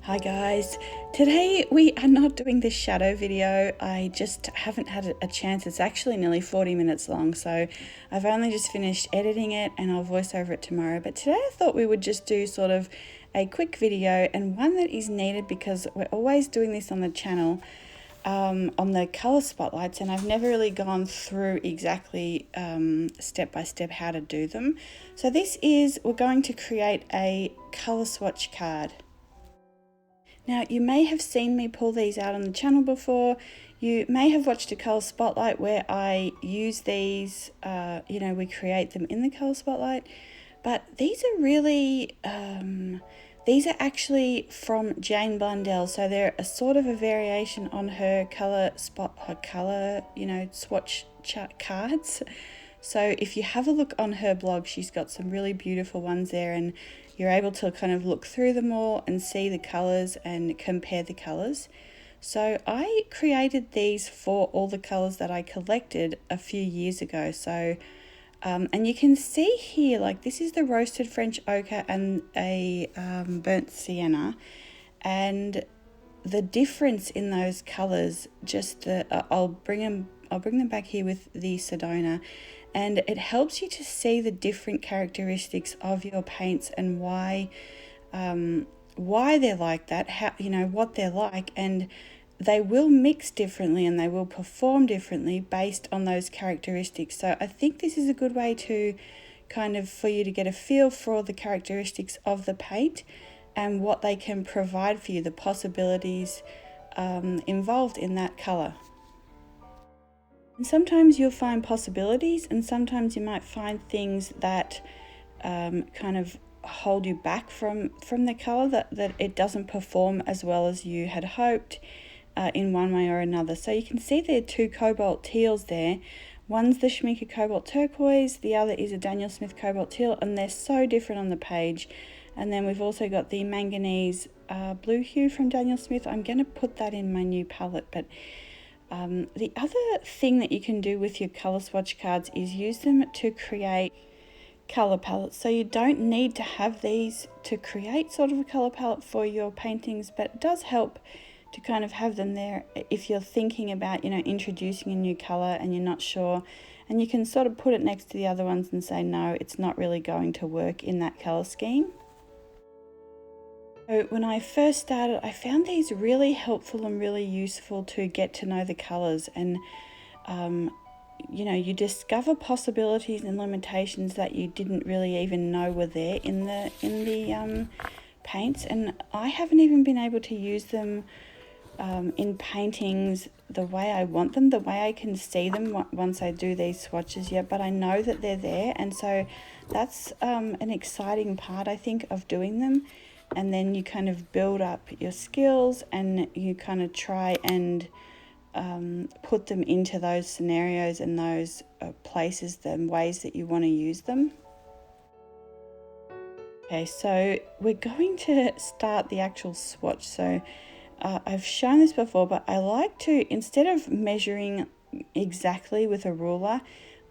Hi guys, today we are not doing this shadow video. I just haven't had a chance. It's actually nearly 40 minutes long, so I've only just finished editing it and I'll voice over it tomorrow. But today I thought we would just do sort of a quick video, and one that is needed because we're always doing this on the channel on the color spotlights, and I've never really gone through exactly step by step how to do them. So this is, we're going to create a color swatch card. Now, you may have seen me pull these out on the channel before. You may have watched a colour spotlight where I use these, we create them in the colour spotlight. But these are really, these are actually from Jane Blundell. So they're a sort of a variation on her swatch cards. So if you have a look on her blog, she's got some really beautiful ones there, and you're able to kind of look through them all and see the colours and compare the colours. So I created these for all the colours that I collected a few years ago. So, and you can see here, like this is the roasted French ochre and a burnt sienna, and the difference in those colours, I'll bring them back here with the Sedona, and it helps you to see the different characteristics of your paints and why they're like that, how, what they're like, and they will mix differently and they will perform differently based on those characteristics. So I think this is a good way to for you to get a feel for the characteristics of the paint and what they can provide for you, the possibilities involved in that colour. And sometimes you'll find possibilities, and sometimes you might find things that kind of hold you back from the colour, that it doesn't perform as well as you had hoped in one way or another. So you can see there are two cobalt teals there. One's the Schmincke Cobalt Turquoise, the other is a Daniel Smith Cobalt Teal, and they're so different on the page. And then we've also got the Manganese Blue Hue from Daniel Smith. I'm going to put that in my new palette, but the other thing that you can do with your colour swatch cards is use them to create colour palettes. So you don't need to have these to create sort of a colour palette for your paintings, but it does help to kind of have them there if you're thinking about, introducing a new colour and you're not sure. And you can sort of put it next to the other ones and say, no, it's not really going to work in that colour scheme. So when I first started, I found these really helpful and really useful to get to know the colours, and you discover possibilities and limitations that you didn't really even know were there in the paints, and I haven't even been able to use them in paintings the way I want them, the way I can see them once I do these swatches yet, but I know that they're there, and so that's an exciting part, I think, of doing them. And then you kind of build up your skills and you kind of try and put them into those scenarios and those places, the ways that you want to use them. Okay, so we're going to start the actual swatch. So I've shown this before, but I like to, instead of measuring exactly with a ruler,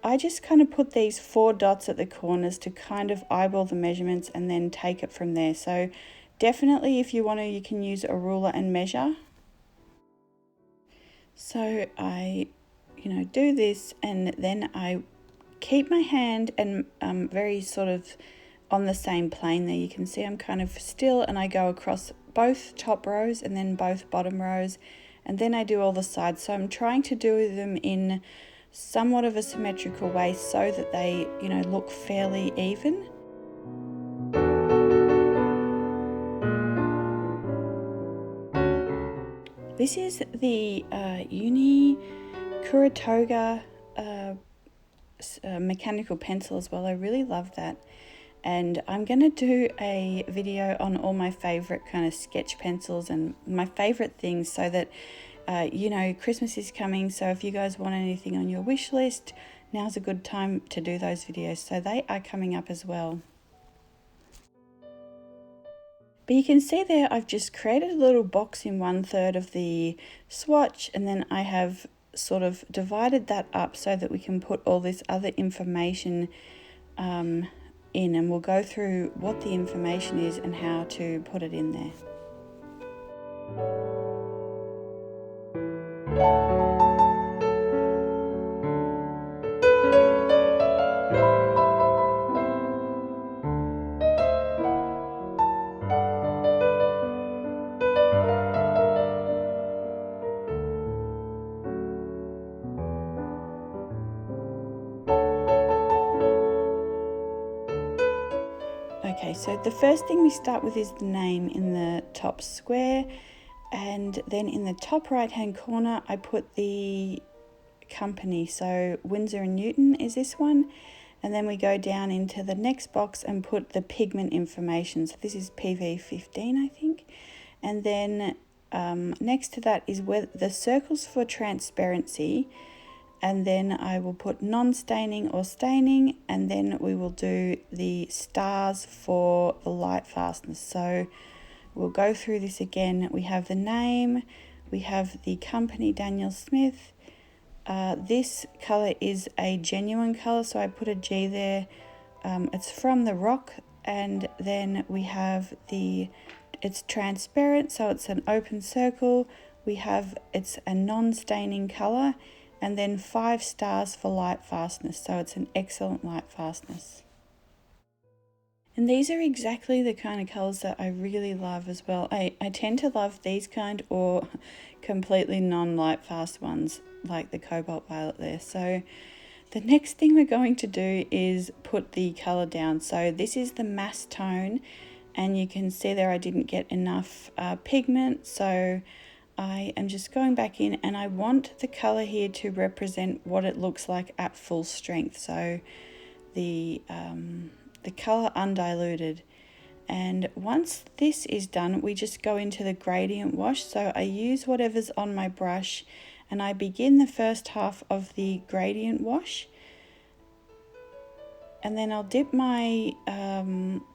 I just kind of put these 4 dots at the corners to kind of eyeball the measurements and then take it from there. So definitely, if you want to, you can use a ruler and measure. So I, do this, and then I keep my hand and very sort of on the same plane there. You can see I'm kind of still, and I go across both top rows and then both bottom rows, and then I do all the sides. So I'm trying to do them in somewhat of a symmetrical way so that they, look fairly even. This is the Uni Kuratoga mechanical pencil as well. I really love that. And I'm going to do a video on all my favorite kind of sketch pencils and my favorite things, so that Christmas is coming, so if you guys want anything on your wish list, now's a good time to do those videos. So they are coming up as well. But you can see there I've just created a little box in 1/3 of the swatch, and then I have sort of divided that up so that we can put all this other information in, and we'll go through what the information is and how to put it in there. Okay, so the first thing we start with is the name in the top square, and then in the top right hand corner I put the company, so Winsor & Newton is this one, and then we go down into the next box and put the pigment information, so this is PV15 I think, and then next to that is where the circles for transparency, and then I will put non-staining or staining, and then we will do the stars for the light fastness. So we'll go through this again. We have the name, we have the company Daniel Smith. This color is a genuine color, so I put a G there. It's from the rock, and then we have it's transparent, so it's an open circle. We have it's a non-staining color, and then 5 stars for light fastness, so it's an excellent light fastness. And these are exactly the kind of colours that I really love as well. I tend to love these kind or completely non-light fast ones like the cobalt violet there. So the next thing we're going to do is put the colour down. So this is the mass tone, and you can see there I didn't get enough pigment, so I am just going back in, and I want the colour here to represent what it looks like at full strength, so the colour undiluted. And once this is done, we just go into the gradient wash. So I use whatever's on my brush, and I begin the first half of the gradient wash, and then I'll dip my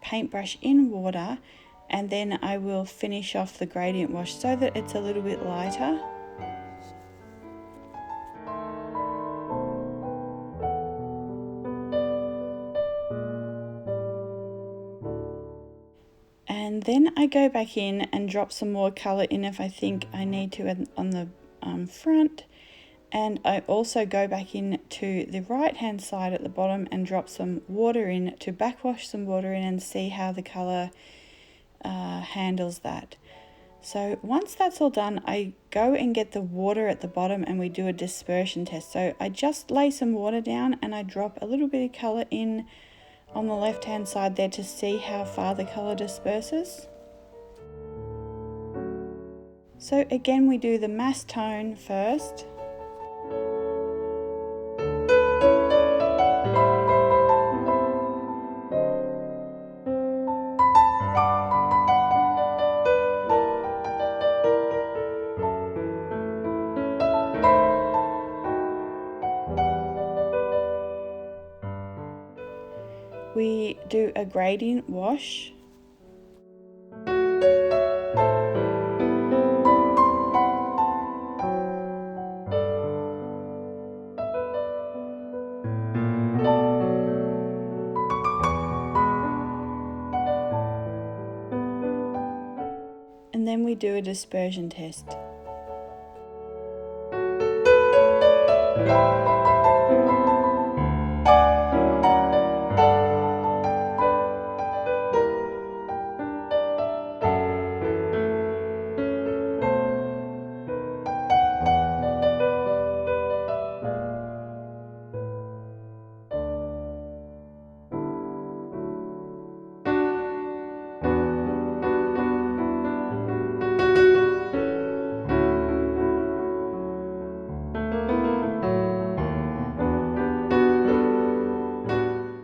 paintbrush in water, and then I will finish off the gradient wash so that it's a little bit lighter. And then I go back in and drop some more colour in if I think I need to on the front. And I also go back in to the right hand side at the bottom and drop some water in to backwash some water in and see how the colour handles that. So once that's all done, I go and get the water at the bottom and we do a dispersion test. So I just lay some water down and I drop a little bit of colour in on the left hand side there to see how far the colour disperses. So again, we do the mass tone first. We do a gradient wash. And then we do a dispersion test.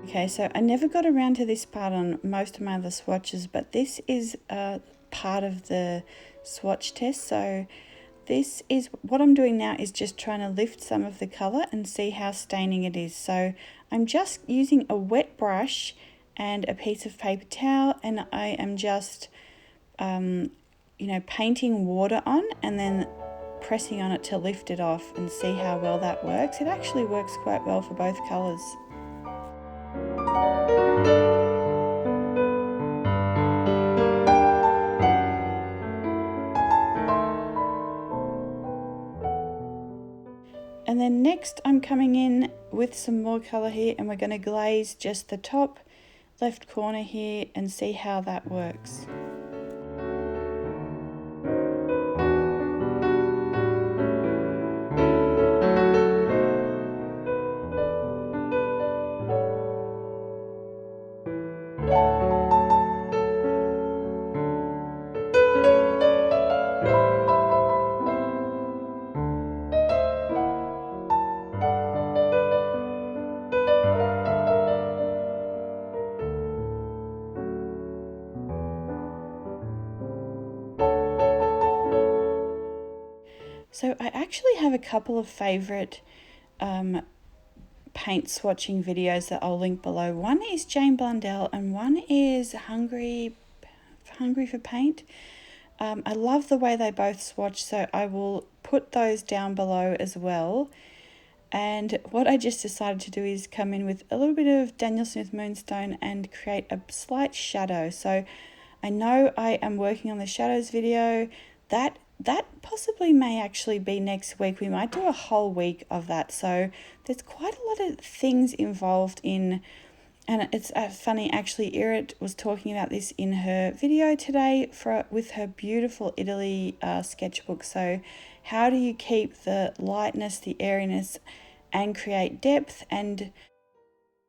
Okay, so I never got around to this part on most of my other swatches, but this is part of the swatch test. So this is what I'm doing now, is just trying to lift some of the colour and see how staining it is. So I'm just using a wet brush and a piece of paper towel, and I am just painting water on and then pressing on it to lift it off and see how well that works. It actually works quite well for both colours. And then next I'm coming in with some more colour here, and we're going to glaze just the top left corner here and see how that works. So I actually have a couple of favourite paint swatching videos that I'll link below. One is Jane Blundell and one is Hungry for Paint. I love the way they both swatch, so I will put those down below as well. And what I just decided to do is come in with a little bit of Daniel Smith Moonstone and create a slight shadow. So I know I am working on the shadows video. That possibly may actually be next week. We might do a whole week of that. So there's quite a lot of things involved in, and it's funny actually, Irit was talking about this in her video today with her beautiful Italy sketchbook. So how do you keep the lightness, the airiness, and create depth? And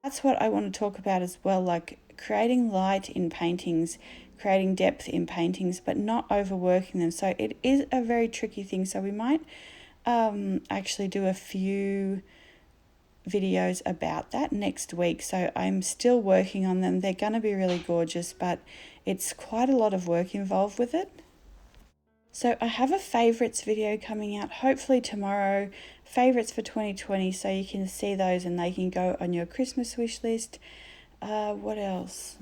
that's what I want to talk about as well, like creating light in paintings, creating depth in paintings, but not overworking them. So it is a very tricky thing. So we might actually do a few videos about that next week. So I'm still working on them. They're going to be really gorgeous, but it's quite a lot of work involved with it. So I have a favourites video coming out hopefully tomorrow, favourites for 2020, so you can see those and they can go on your Christmas wish list. What else?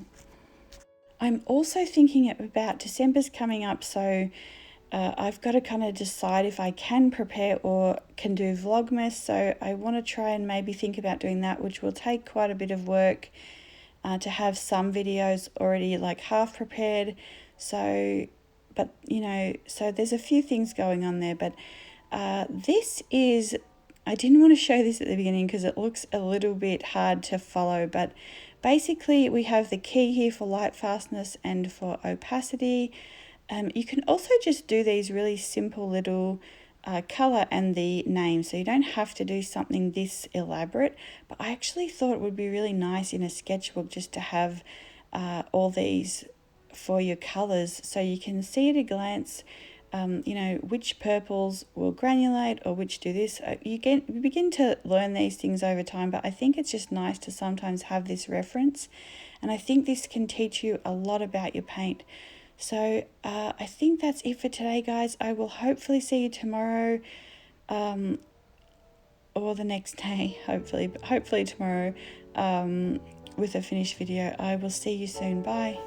I'm also thinking about December's coming up, so I've got to kind of decide if I can prepare or can do Vlogmas. So I want to try and maybe think about doing that, which will take quite a bit of work to have some videos already like half prepared. So, but you know, so there's a few things going on there. But this is, I didn't want to show this at the beginning because it looks a little bit hard to follow, but basically we have the key here for light fastness and for opacity. You can also just do these really simple little colour and the name, so you don't have to do something this elaborate, but I actually thought it would be really nice in a sketchbook just to have all these for your colours, so you can see at a glance you know, which purples will granulate or which do this. You begin to learn these things over time, but I think it's just nice to sometimes have this reference, and I think this can teach you a lot about your paint. So I think that's it for today, guys. I will hopefully see you tomorrow or the next day, hopefully tomorrow with a finished video. I will see you soon. Bye.